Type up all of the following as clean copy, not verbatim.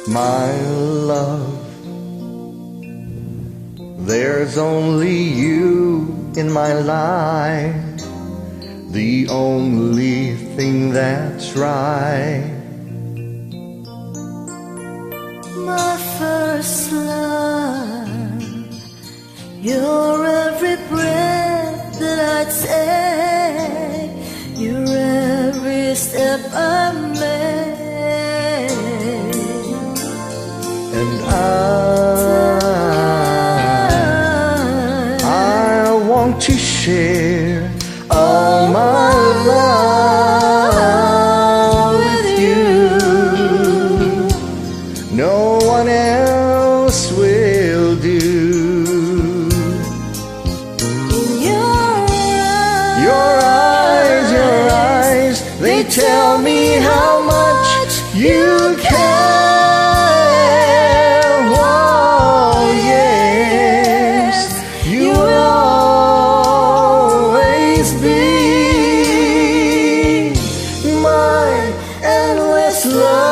my love. There's only you in my life, the only thing that's right. My first love, you're every breath that I take, you're every step I make, And I want to share all my love with you. No one else will do. Your eyes, they tell me how much you care. Oh yes, you will always be my endless love.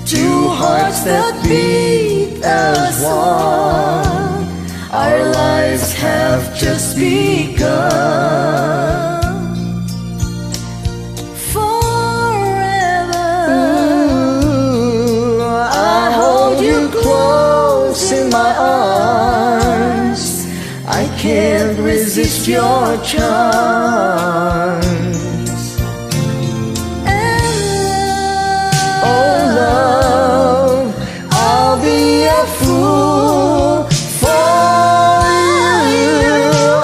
Two hearts that beat as one. Our lives have just begun. forever. Ooh, I hold you close in my arms. I can't resist your charms. Oh love, I'll be a fool for you,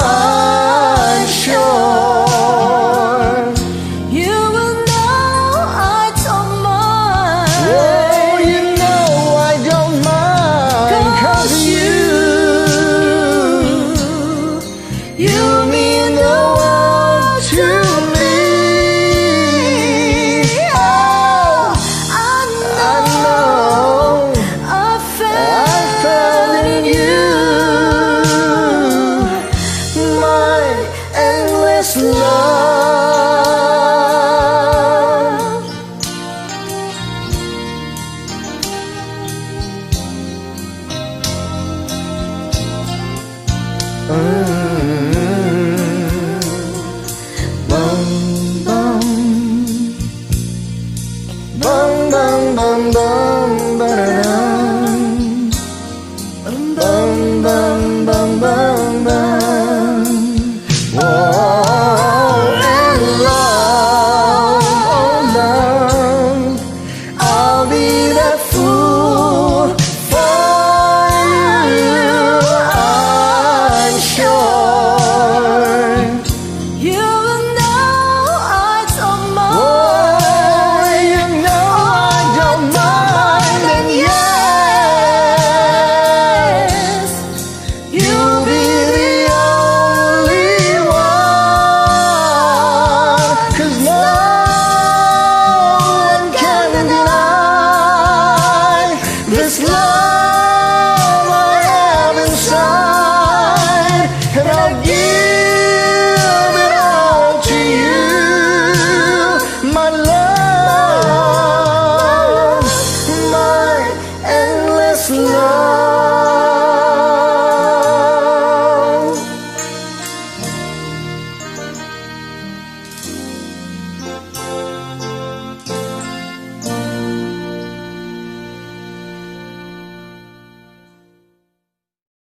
I'm sure. You will know I don't mind. Oh, you know I don't mind, 'cause you mean the world to me. Oh, I I know I fell in you, my endless love. Bum bum bum bum bum bum ba-da-dum. Bum bum bum bum bum. Whoa, and love, oh love, I'll be that fool for you, I'm sure. You will know I don't mind. Oh, you know I don't mind, and yes, you'll be the only one, 'cause no one can deny this love I have inside, and I'll give it all to you, my love, my endless love.